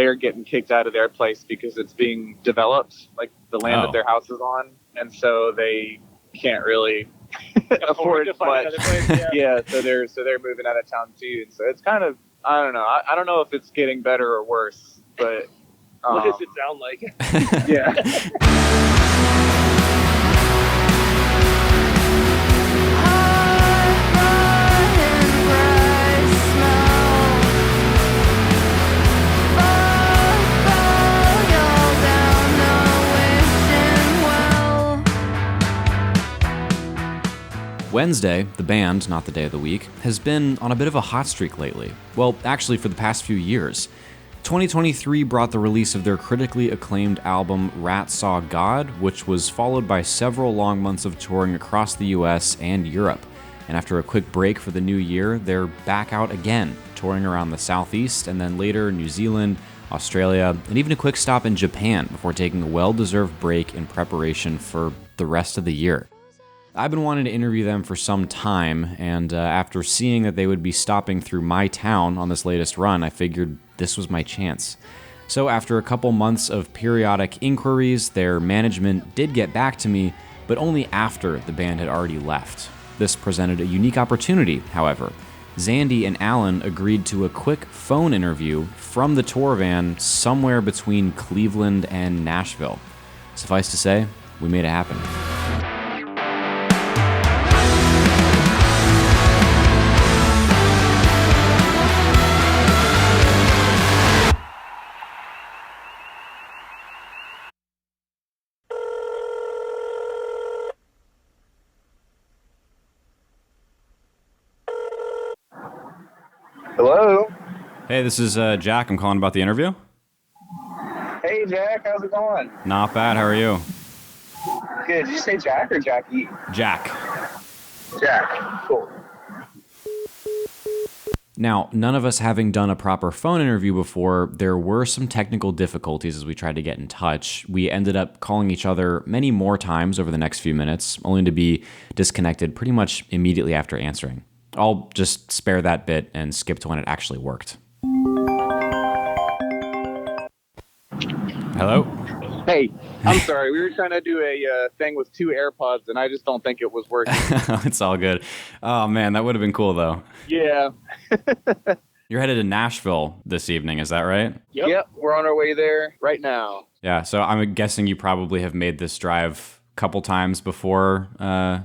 they're getting kicked out of their place because it's being developed, like the land that their house is on, and so they can't really afford to find much. another place. Yeah, so they're moving out of town too, and so it's kind of, I don't know. I don't know if it's getting better or worse, but What does it sound like? yeah. Wednesday, the band, not the day of the week, has been on a bit of a hot streak lately. Well, actually for the past few years. 2023 brought the release of their critically acclaimed album Rat Saw God, which was followed by several long months of touring across the US and Europe. And after a quick break for the new year, they're back out again, touring around the Southeast and then later New Zealand, Australia, and even a quick stop in Japan before taking a well-deserved break in preparation for the rest of the year. I've been wanting to interview them for some time, and after seeing that they would be stopping through my town on this latest run, I figured this was my chance. So after a couple months of periodic inquiries, their management did get back to me, but only after the band had already left. This presented a unique opportunity, however. Zandy and Alan agreed to a quick phone interview from the tour van somewhere between Cleveland and Nashville. Suffice to say, we made it happen. Hello. Hey, this is Jack. I'm calling about the interview. Hey, Jack. How's it going? Not bad. How are you? Good. Did you say Jack or Jackie? Jack. Jack. Cool. Now, none of us having done a proper phone interview before, there were some technical difficulties as we tried to get in touch. We ended up calling each other many more times over the next few minutes, only to be disconnected pretty much immediately after answering. I'll just spare that bit and skip to when it actually worked. Hello? Hey, I'm sorry. We were trying to do a thing with two AirPods, and I just don't think it was working. It's all good. Oh, man, that would have been cool, though. Yeah. You're headed to Nashville this evening, is that right? Yep. We're on our way there right now. Yeah, so I'm guessing you probably have made this drive couple times before,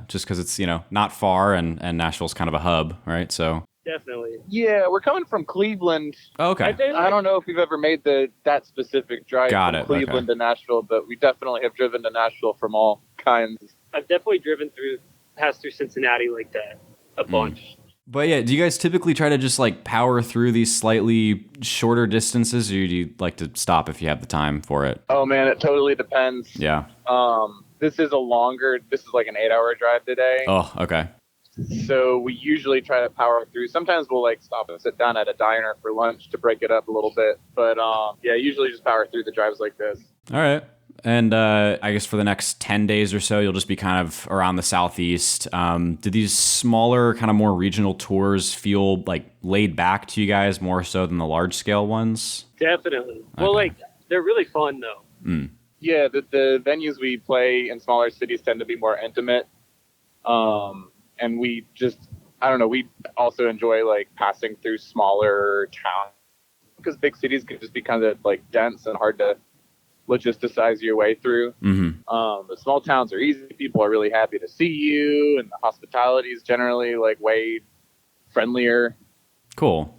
just because it's, not far and Nashville's kind of a hub, right? So Definitely. Yeah, we're coming from Cleveland. okay. I don't know if we've ever made that specific drive from Cleveland to Nashville, but we definitely have driven to Nashville from all kinds. I've definitely passed through Cincinnati like that a bunch. But yeah, do you guys typically try to just like power through these slightly shorter distances, or do you like to stop if you have the time for it? Oh man, it totally depends. Yeah. This is like an 8-hour drive today. Oh, okay. So we usually try to power through. Sometimes we'll like stop and sit down at a diner for lunch to break it up a little bit. But yeah, usually just power through the drives like this. All right. And I guess for the next 10 days or so, you'll just be kind of around the Southeast. Do these smaller, kind of more regional tours feel like laid back to you guys more so than the large scale ones? Definitely. Okay. Well, like, they're really fun, though. Mm. Yeah, the venues we play in smaller cities tend to be more intimate. And we just, I don't know, we also enjoy like passing through smaller towns because big cities can just be kind of like dense and hard to logisticize your way through. Mm-hmm. The small towns are easy. People are really happy to see you, and the hospitality is generally like way friendlier. Cool.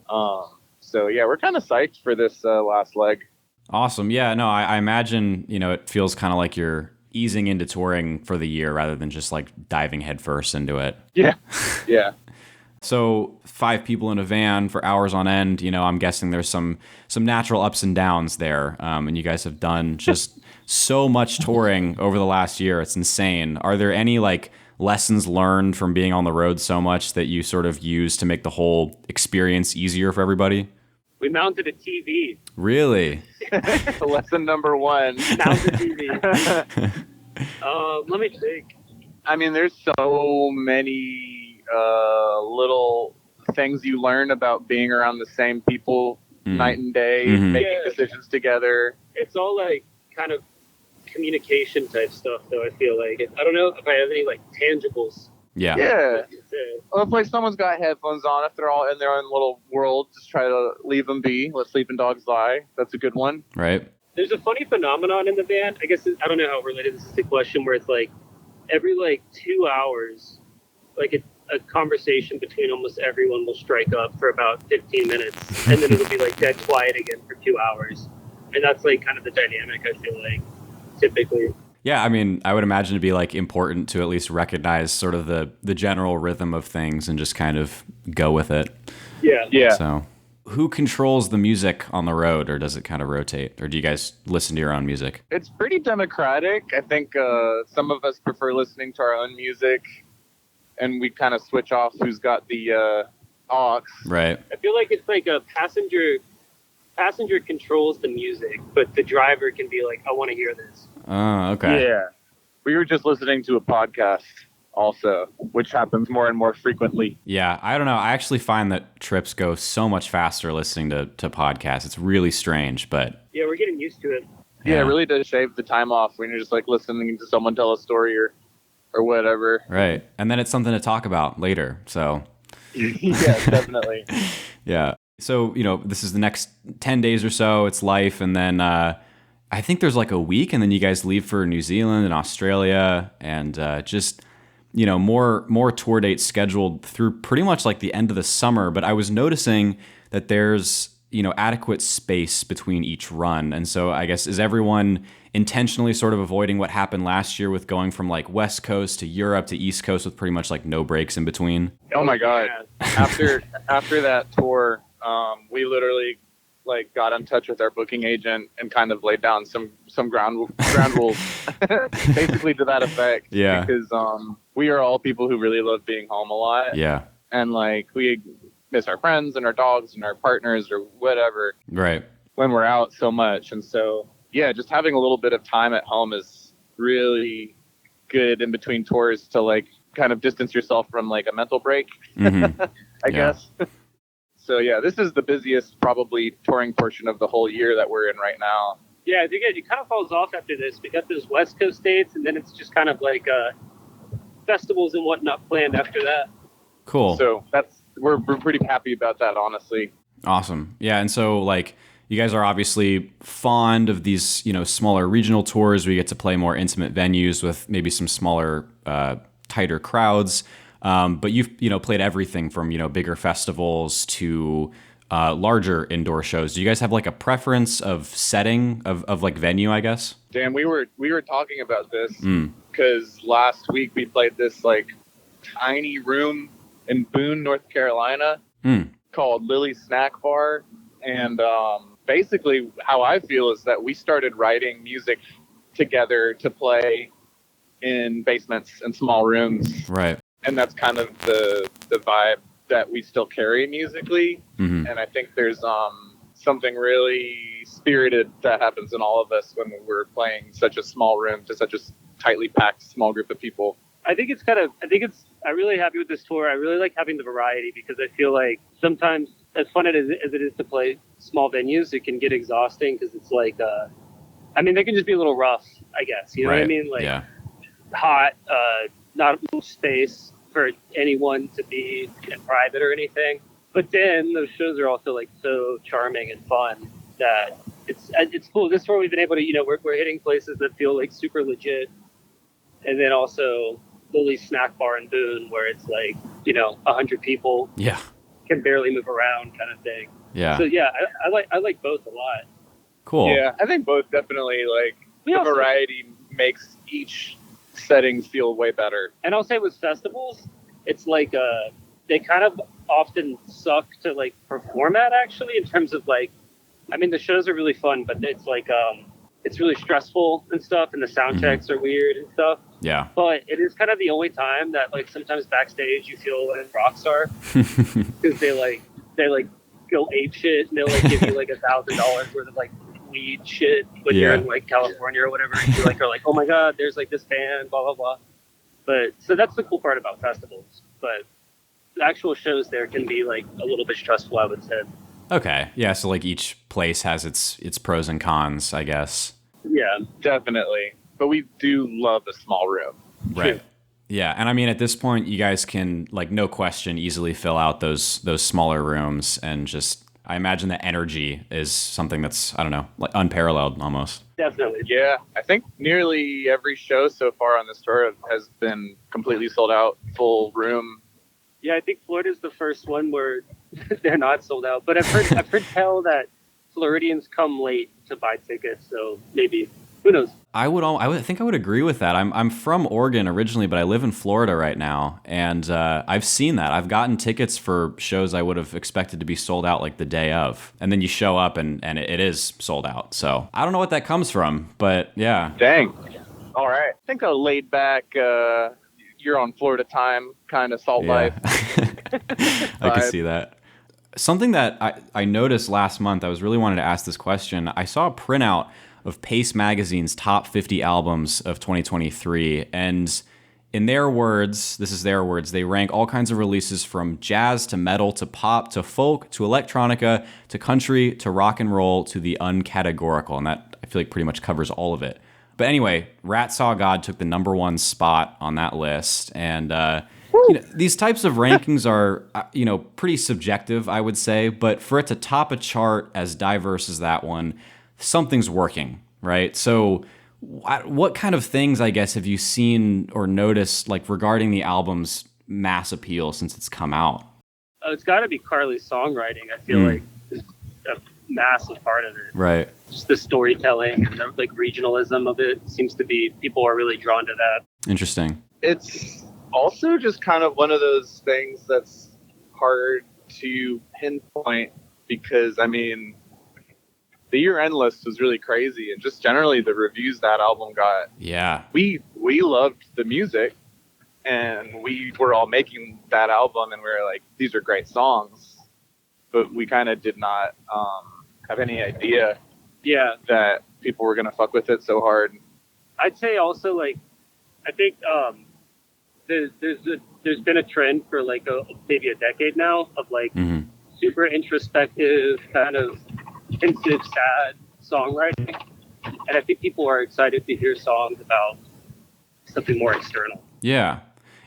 So yeah, we're kind of psyched for this last leg. Awesome. Yeah, no, I imagine, it feels kind of like you're easing into touring for the year rather than just like diving headfirst into it. Yeah. Yeah. So 5 people in a van for hours on end, I'm guessing there's some natural ups and downs there. And you guys have done just so much touring over the last year. It's insane. Are there any like lessons learned from being on the road so much that you sort of use to make the whole experience easier for everybody? We mounted a TV. Really? Lesson number 1. Mounted TV. Let me think. I mean, there's so many little things you learn about being around the same people night and day, Mhm. making decisions together. It's all like kind of communication type stuff, though. I feel like I don't know if I have any like tangibles. Yeah. Yeah. to- Well, if like someone's got headphones on, if they're all in their own little world, just try to leave them be. Let sleeping dogs lie. That's a good one. Right. There's a funny phenomenon in the band. I guess I don't know how related this is to the question, where it's like every like 2 hours, like a conversation between almost everyone will strike up for about 15 minutes, and then it'll be like dead quiet again for 2 hours, and that's like kind of the dynamic. I feel like typically. Yeah, I mean, I would imagine it'd be like important to at least recognize sort of the general rhythm of things and just kind of go with it. Yeah. Yeah. So, who controls the music on the road, or does it kind of rotate, or do you guys listen to your own music? It's pretty democratic. I think some of us prefer listening to our own music, and we kind of switch off who's got the aux. Right. I feel like it's like a passenger controls the music, but the driver can be like, I want to hear this. Oh, okay. Yeah. We were just listening to a podcast also, which happens more and more frequently. Yeah, I don't know. I actually find that trips go so much faster listening to podcasts. It's really strange, but Yeah, we're getting used to it. Yeah, it really does shave the time off when you're just like listening to someone tell a story or whatever. Right. And then it's something to talk about later. So Yeah, definitely. yeah. So, this is the next 10 days or so. It's life. And then I think there's like a week, and then you guys leave for New Zealand and Australia, and just, more tour dates scheduled through pretty much like the end of the summer. But I was noticing that there's, adequate space between each run. And so I guess, is everyone intentionally sort of avoiding what happened last year with going from like West Coast to Europe to East Coast with pretty much like no breaks in between? Oh my God. Yeah. After that tour, we literally like got in touch with our booking agent and kind of laid down some ground rules, basically to that effect. Yeah. Because we are all people who really love being home a lot. Yeah. And like we miss our friends and our dogs and our partners or whatever Right. when we're out so much. And so, yeah, just having a little bit of time at home is really good in between tours to like kind of distance yourself from like a mental break, Mm-hmm. I guess. So yeah, this is the busiest probably touring portion of the whole year that we're in right now. Yeah, I think it kind of falls off after this. We got those West Coast dates, and then it's just kind of like festivals and whatnot planned after that. Cool. So we're pretty happy about that, honestly. Awesome. Yeah. And so like you guys are obviously fond of these, smaller regional tours where you get to play more intimate venues with maybe some smaller, tighter crowds. But you've, played everything from, bigger festivals to larger indoor shows. Do you guys have like a preference of setting of like venue, I guess? Dan, we were talking about this because last week we played this like tiny room in Boone, North Carolina called Lily's Snack Bar. And basically how I feel is that we started writing music together to play in basements and small rooms. Right. And that's kind of the vibe that we still carry musically. Mm-hmm. And I think there's something really spirited that happens in all of us when we're playing such a small room to such a tightly packed small group of people. I'm really happy with this tour. I really like having the variety because I feel like sometimes, as fun as it is to play small venues, it can get exhausting because it's like, they can just be a little rough, I guess. You know what I mean? Like hot, not enough space for anyone to be in private or anything. But then those shows are also like so charming and fun that it's cool. This tour we've been able to, we're hitting places that feel like super legit, and then also Lily's Snack Bar in Boone, where it's like 100 people, can barely move around, kind of thing. Yeah. So yeah, I like both a lot. Cool. Yeah, I think both definitely the variety makes each setting feel way better. And I'll say with festivals, it's like they kind of often suck to like perform at, actually, in terms of like, the shows are really fun, but it's like it's really stressful and stuff, and the sound checks are weird and stuff. Yeah. But it is kind of the only time that like sometimes backstage you feel like a rock star because they go ape shit and they'll like give you like $1,000 worth of like weed shit when you're in like California or whatever, and you like are like, oh my god, there's like this band, blah blah blah. But so that's the cool part about festivals. But the actual shows there can be like a little bit stressful, I would say. Okay. Yeah. So like each place has its pros and cons, I guess. Yeah. Definitely. But we do love a small room. Right. Yeah. And I mean, at this point, you guys can, like, no question, easily fill out those smaller rooms, and just, I imagine the energy is something that's, I don't know, like unparalleled almost. Definitely. Yeah, I think nearly every show so far on this tour has been completely sold out, full room. Yeah, I think Florida's the first one where they're not sold out. But I've heard tell that Floridians come late to buy tickets, so maybe, who knows? I think I would agree with that. I'm from Oregon originally, but I live in Florida right now, and I've seen that. I've gotten tickets for shows I would have expected to be sold out like the day of, and then you show up and it is sold out. So I don't know what that comes from, but yeah. Dang. All right. I think a laid back, you're on Florida time kind of salt life. I can see that. Something that I noticed last month, I was really wanting to ask this question. I saw a printout of Pace Magazine's top 50 albums of 2023. And in their words, this is their words, they rank all kinds of releases from jazz to metal to pop to folk to electronica to country to rock and roll to the uncategorical. And that, I feel like, pretty much covers all of it. But anyway, Rat Saw God took the #1 spot on that list. And these types of rankings are, pretty subjective, I would say. But for it to top a chart as diverse as that one, something's working, right? So what kind of things, I guess, have you seen or noticed, like, regarding the album's mass appeal since it's come out? It's got to be Carly's songwriting. I feel like is a massive part of it. Right. Just the storytelling and the, like, regionalism of it seems to be, people are really drawn to that. Interesting. It's also just kind of one of those things that's hard to pinpoint because, I mean, the year-end list was really crazy, and just generally the reviews that album got. Yeah. We loved the music, and we were all making that album, and we were like, these are great songs, but we kind of did not have any idea that people were going to fuck with it so hard. I'd say also, like, I think there's been a trend for like maybe a decade now of like super introspective, kind of pensive, sad songwriting, and I think people are excited to hear songs about something more external. Yeah,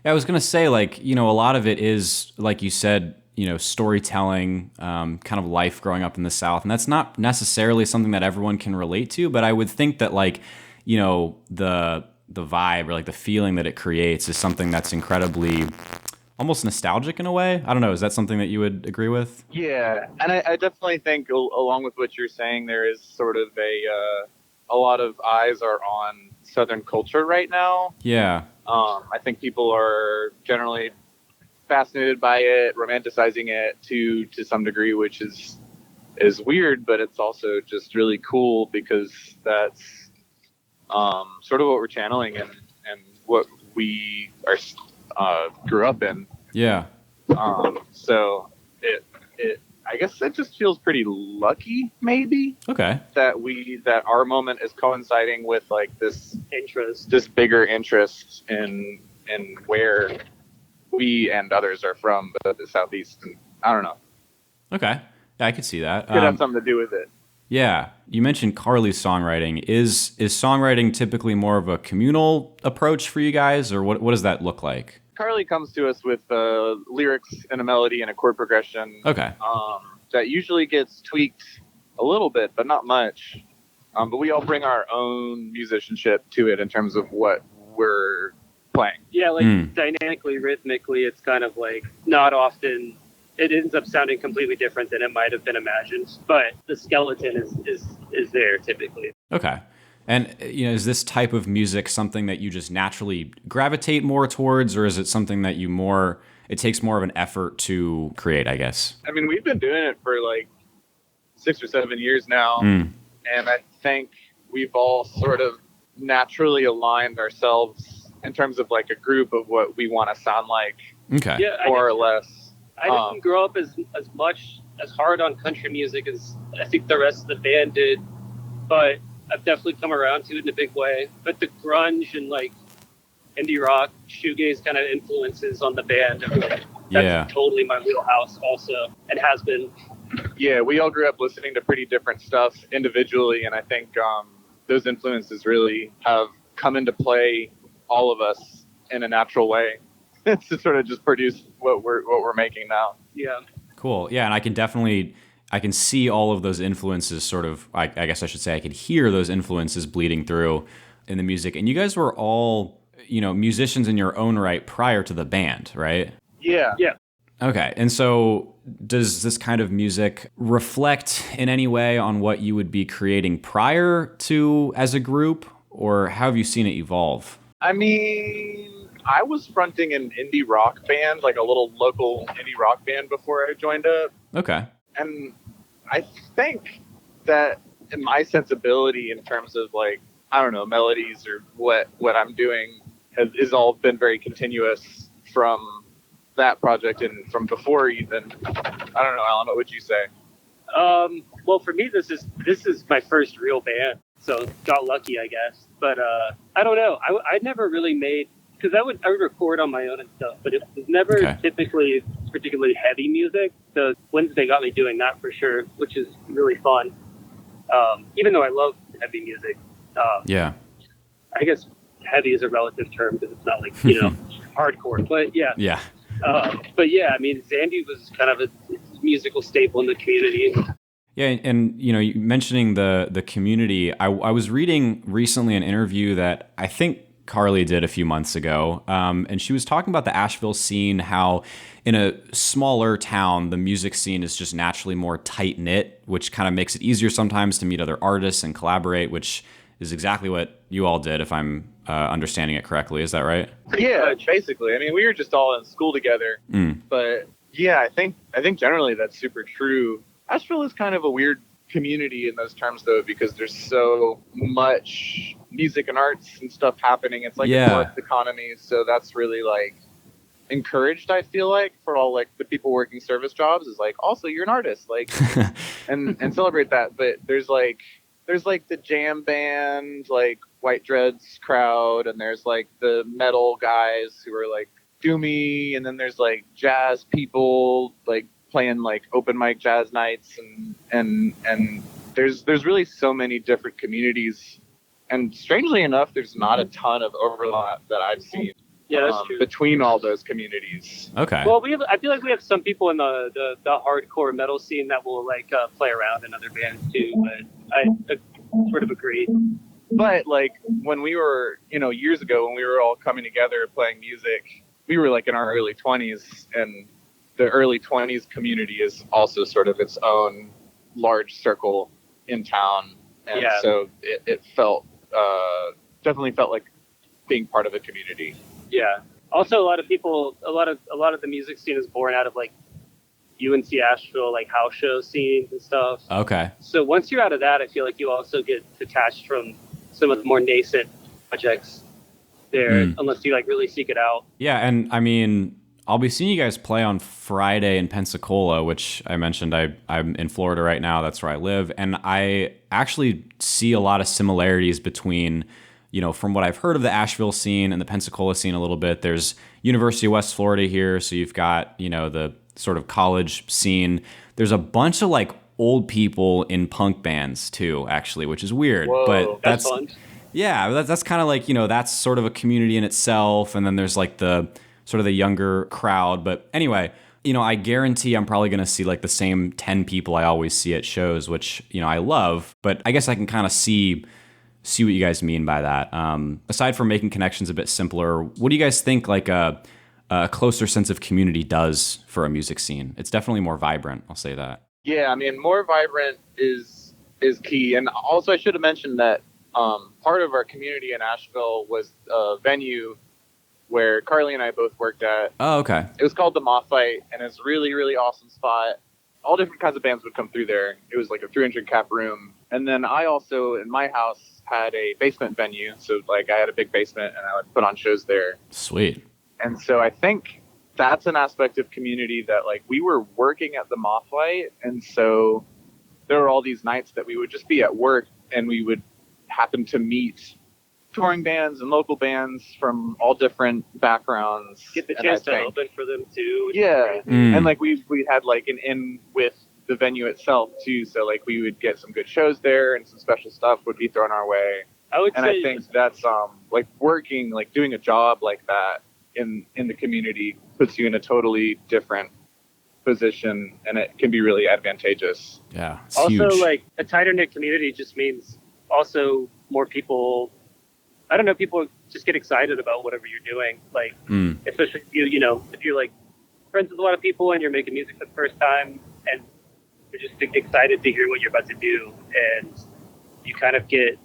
I was gonna say, like, a lot of it is, like you said, storytelling, kind of life growing up in the South, and that's not necessarily something that everyone can relate to. But I would think that, like, the vibe or like the feeling that it creates is something that's incredibly almost nostalgic in a way. I don't know. Is that something that you would agree with? Yeah, and I definitely think, along with what you're saying, there is sort of a lot of eyes are on Southern culture right now. Yeah. I think people are generally fascinated by it, romanticizing it to some degree, which is weird, but it's also just really cool because that's sort of what we're channeling and what we are grew up in. Yeah. So it I guess it just feels pretty lucky, maybe. Okay. That our moment is coinciding with like this bigger interest in where we and others are from, but the Southeast. And I don't know. Okay. Yeah, I could see that. Could have something to do with it. Yeah. You mentioned Carly's songwriting. Is songwriting typically more of a communal approach for you guys, or what does that look like? Carly comes to us with lyrics and a melody and a chord progression. Okay. That usually gets tweaked a little bit, but not much. But we all bring our own musicianship to it in terms of what we're playing. Yeah, like dynamically, rhythmically, it's kind of like not often. It ends up sounding completely different than it might have been imagined, but the skeleton is there typically. Okay. And, is this type of music something that you just naturally gravitate more towards, or is it something that it takes more of an effort to create, I guess? I mean, we've been doing it for like 6 or 7 years now, and I think we've all sort of naturally aligned ourselves in terms of like a group of what we want to sound like, more or less. I didn't grow up as hard on country music as I think the rest of the band did, but I've definitely come around to it in a big way. But the grunge and like indie rock, shoegaze kind of influences on the band, that's totally my wheelhouse also, and has been. Yeah, we all grew up listening to pretty different stuff individually, and I think those influences really have come into play, all of us, in a natural way to sort of just produce what we're making now. Yeah. Cool. Yeah, and I can see all of those influences sort of, I guess I should say I could hear those influences bleeding through in the music. And you guys were all, musicians in your own right prior to the band, right? Yeah. Yeah. Okay. And so does this kind of music reflect in any way on what you would be creating prior to as a group, or how have you seen it evolve? I mean, I was fronting an indie rock band, like a little local indie rock band before I joined up. Okay. And I think that in my sensibility in terms of like, I don't know, melodies or what I'm doing is all been very continuous from that project and from before even. I don't know, Alan, what would you say? Well, for me, this is my first real band, so got lucky, I guess. But I don't know. I never really made, because I would record on my own and stuff, but it was never typically particularly heavy music. So Wednesday got me doing that for sure, which is really fun. Even though I love heavy music. Yeah. I guess heavy is a relative term because it's not like hardcore, but yeah. Yeah. But yeah, I mean, Zandy was kind of a musical staple in the community. Yeah, and you mentioning the community, I was reading recently an interview that I think Carly did a few months ago, and she was talking about the Asheville scene, how in a smaller town, the music scene is just naturally more tight-knit, which kind of makes it easier sometimes to meet other artists and collaborate, which is exactly what you all did, if I'm understanding it correctly. Is that right? Yeah, basically. I mean, we were just all in school together, but yeah, I think generally that's super true. Asheville is kind of a weird community in those terms, though, because there's so much music and arts and stuff happening. It's like a growth economy, so that's really like encouraged, I feel like, for all like the people working service jobs, is like, also you're an artist, like and celebrate that. But there's like the jam band, like White Dreads crowd, and there's like the metal guys who are like doomy, and then there's like jazz people like playing like open mic jazz nights, and there's really so many different communities, and strangely enough, there's not a ton of overlap that I've seen. Yeah, that's true. Between all those communities. Okay. Well, I feel like we have some people in the hardcore metal scene that will like play around in other bands too, but I sort of agree. But like when we were, years ago when we were all coming together playing music, we were like in our early 20s, and the early 20s community is also sort of its own large circle in town, and so it felt definitely felt like being part of a community. Yeah. Also, a lot of the music scene is born out of like UNC Asheville, like house show scenes and stuff. Okay. So once you're out of that, I feel like you also get detached from some of the more nascent projects there, unless you like really seek it out. Yeah, and I mean, I'll be seeing you guys play on Friday in Pensacola, which I mentioned I'm in Florida right now. That's where I live. And I actually see a lot of similarities between, from what I've heard of the Asheville scene and the Pensacola scene a little bit. There's University of West Florida here, so you've got, the sort of college scene. There's a bunch of like old people in punk bands too, actually, which is weird. Whoa, but that's fun. Yeah, that's kind of like, that's sort of a community in itself. And then there's like the sort of the younger crowd. But anyway, I guarantee I'm probably going to see like the same 10 people I always see at shows, which, I love. But I guess I can kind of see what you guys mean by that. Aside from making connections a bit simpler, what do you guys think like a closer sense of community does for a music scene? It's definitely more vibrant, I'll say that. Yeah, I mean, more vibrant is key. And also I should have mentioned that part of our community in Asheville was a venue where Carly and I both worked at. Oh, okay. It was called the Mothlight, and it's a really, really awesome spot. All different kinds of bands would come through there. It was like a 300 cap room. And then I also, in my house, had a basement venue. So like I had a big basement, and I would put on shows there. Sweet. And so I think that's an aspect of community that like we were working at the Mothlight. And so there were all these nights that we would just be at work, and we would happen to meet touring bands and local bands from all different backgrounds. Get the chance to open for them too. Yeah. And like we had like an in with the venue itself too. So like we would get some good shows there, and some special stuff would be thrown our way. I think that's like working, like doing a job like that in the community puts you in a totally different position, and it can be really advantageous. Yeah, it's also huge. like a tighter knit community just means also more people. I don't know, people just get excited about whatever you're doing. Like, especially if you're like friends with a lot of people and you're making music for the first time, and you're just excited to hear what you're about to do, and you kind of get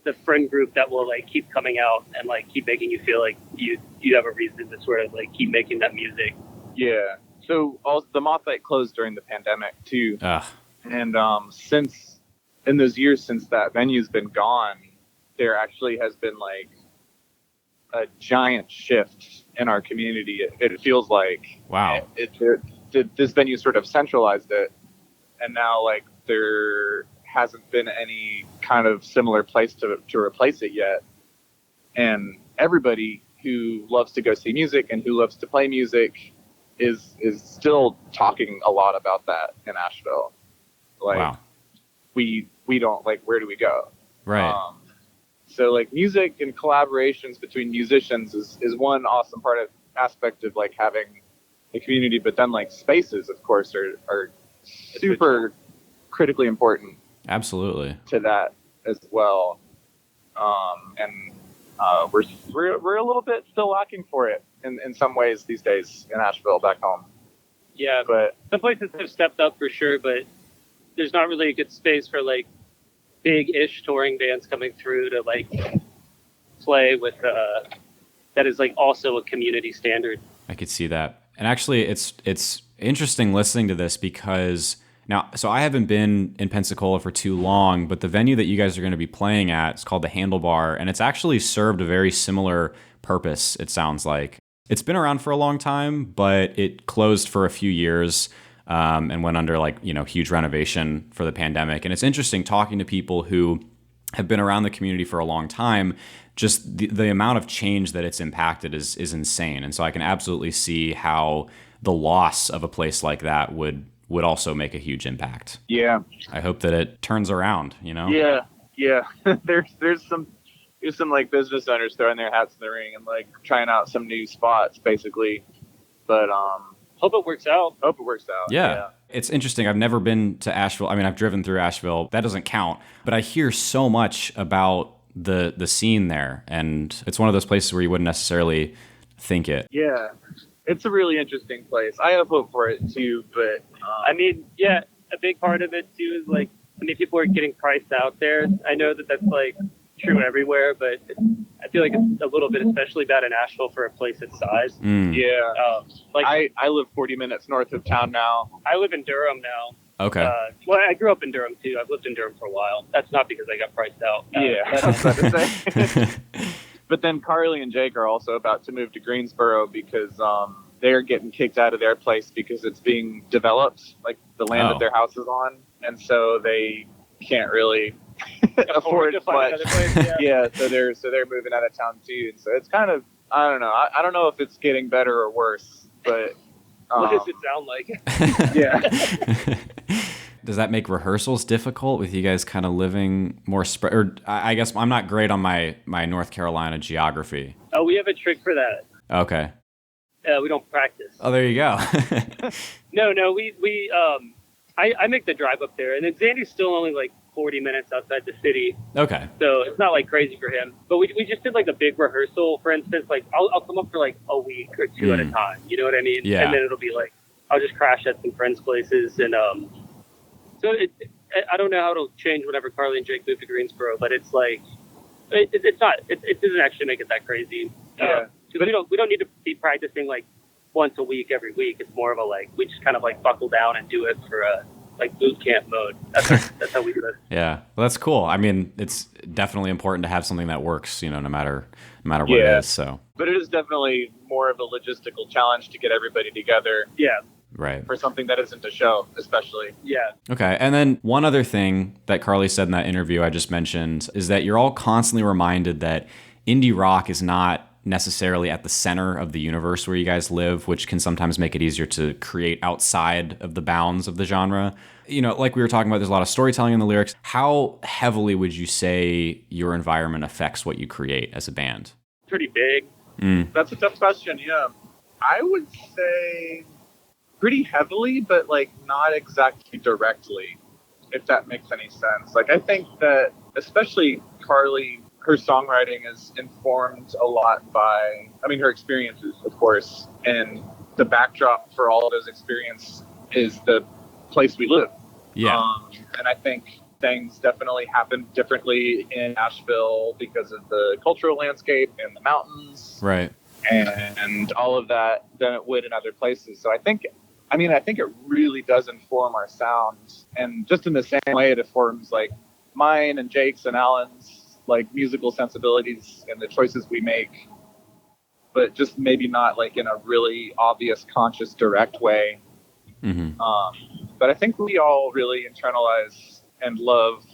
the friend group that will like keep coming out and like keep making you feel like you have a reason to sort of like keep making that music. Yeah. So also, the Moth Light closed during the pandemic too, and since in those years since that venue's been gone, there actually has been like a giant shift in our community. It feels like wow. This venue sort of centralized it, and now like there hasn't been any kind of similar place to replace it yet. And everybody who loves to go see music and who loves to play music is still talking a lot about that in Asheville. Like, wow. we don't, like, where do we go? Right. So like music and collaborations between musicians is one awesome aspect of like having a community, but then like spaces, of course, are super critically important. Absolutely. To that as well. We're a little bit still lacking for it in some ways these days in Asheville back home. Yeah, but some places have stepped up for sure, but there's not really a good space for like big-ish touring bands coming through to like play with that is like also a community standard. I could see that. And actually it's interesting listening to this because now, so I haven't been in Pensacola for too long, but the venue that you guys are going to be playing at is called the Handlebar, and it's actually served a very similar purpose, it sounds like. It's been around for a long time, but it closed for a few years and went under like, huge renovation for the pandemic. And it's interesting talking to people who have been around the community for a long time. Just the amount of change that it's impacted is insane. And so I can absolutely see how the loss of a place like that would also make a huge impact. Yeah. I hope that it turns around, Yeah. there's some like business owners throwing their hats in the ring and like trying out some new spots basically. But hope it works out. Yeah. It's interesting. I've never been to Asheville. I mean, I've driven through Asheville. That doesn't count. But I hear so much about the scene there, and it's one of those places where you wouldn't necessarily think it. Yeah. It's a really interesting place. I have hope for it too, but I mean, yeah, a big part of it too is like, people are getting priced out there. I know that that's like true everywhere, but I feel like it's a little bit especially bad in Asheville for a place its size. Yeah. Like I live 40 minutes north of town now. I live in Durham now. Okay. Well, I grew up in Durham too. I've lived in Durham for a while. That's not because I got priced out. But then Carly and Jake are also about to move to Greensboro because they're getting kicked out of their place because it's being developed, like the land that their house is on, and so they can't really afford to find much. another place. Yeah, so they're moving out of town too, and so it's kind of, I don't know. I don't know if it's getting better or worse, but what does it sound like? Yeah. Does that make rehearsals difficult with you guys kind of living more spread? Or I guess I'm not great on my North Carolina geography. Oh, we have a trick for that. Okay. We don't practice. Oh, there you go. No, we I make the drive up there, and then Zandy's still only like 40 minutes outside the city. Okay. So it's not like crazy for him. But we just did like a big rehearsal, for instance. Like I'll come up for like a week or two at a time. You know what I mean? Yeah. And then it'll be like I'll just crash at some friends' places, and so I don't know how it'll change whenever Carly and Jake move to Greensboro, but it's like it doesn't actually make it that crazy. Yeah. But we don't need to be practicing like once a week every week. It's more of a like we just kind of like buckle down and do it for a like boot camp mode. That's how we do it. Yeah, well, that's cool. I mean, it's definitely important to have something that works, no matter what it is. So, but it is definitely more of a logistical challenge to get everybody together. Yeah. Right. For something that isn't a show, especially. Yeah. Okay. And then one other thing that Carly said in that interview I just mentioned is that you're all constantly reminded that indie rock is not necessarily at the center of the universe where you guys live, which can sometimes make it easier to create outside of the bounds of the genre. You know, like we were talking about, there's a lot of storytelling in the lyrics. How heavily would you say your environment affects what you create as a band? Pretty big. That's a tough question. Yeah, I would say pretty heavily, but like not exactly directly, if that makes any sense. Like, I think that especially Carly, her songwriting is informed a lot by, I mean, her experiences, of course, and the backdrop for all of those experiences is the place we live. Yeah. And I think things definitely happen differently in Nashville because of the cultural landscape and the mountains. Right. And all of that than it would in other places. So I think it really does inform our sound. And just in the same way it informs like mine and Jake's and Alan's like musical sensibilities and the choices we make, but just maybe not like in a really obvious, conscious, direct way. Mm-hmm. But I think we all really internalize and love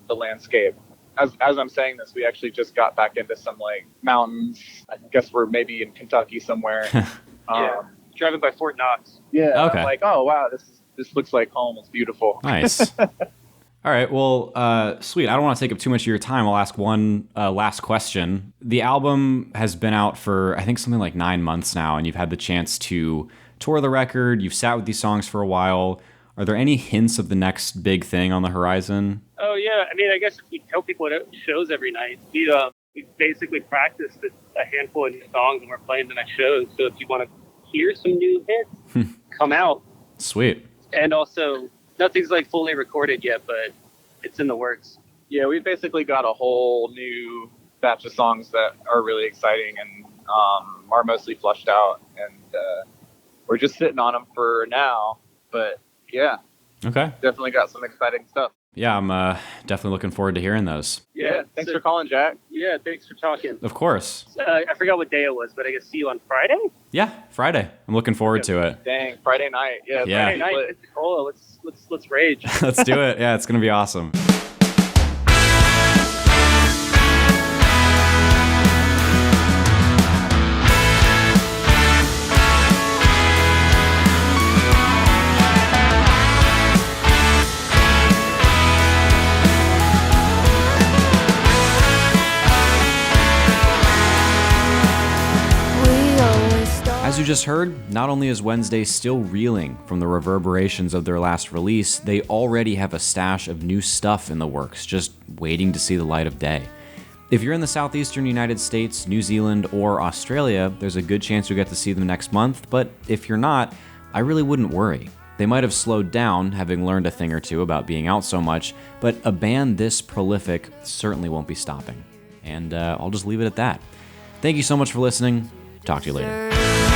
the landscape. As I'm saying this, we actually just got back into some like mountains. I guess we're maybe in Kentucky somewhere. Driving by Fort Knox. Yeah. Okay. I'm like, oh wow, this looks like home. It's beautiful. Nice. All right. Well, sweet. I don't want to take up too much of your time. I'll ask one last question. The album has been out for, I think, something like 9 months now, and you've had the chance to tour the record. You've sat with these songs for a while. Are there any hints of the next big thing on the horizon? Oh, yeah. I mean, I guess if we tell people at shows every night, we basically practiced a handful of new songs and we're playing the next shows. So if you want to hear some new hits, come out. Sweet. And also, nothing's like fully recorded yet, but it's in the works. Yeah, we've basically got a whole new batch of songs that are really exciting and are mostly flushed out. And we're just sitting on them for now. But yeah. Okay. Definitely got some exciting stuff. Yeah, I'm definitely looking forward to hearing those. Yeah. Thanks for calling, Jack. Yeah, thanks for talking. Of course. I forgot what day it was, but I guess see you on Friday? Yeah, Friday. I'm looking forward to it. Dang, Friday night. Yeah. Friday night. Pensacola. Let's rage. Let's do it. Yeah, it's going to be awesome. As you just heard, not only is Wednesday still reeling from the reverberations of their last release, they already have a stash of new stuff in the works, just waiting to see the light of day. If you're in the southeastern United States, New Zealand, or Australia, there's a good chance you'll get to see them next month, but if you're not, I really wouldn't worry. They might have slowed down, having learned a thing or two about being out so much, but a band this prolific certainly won't be stopping. And I'll just leave it at that. Thank you so much for listening. Talk to you later.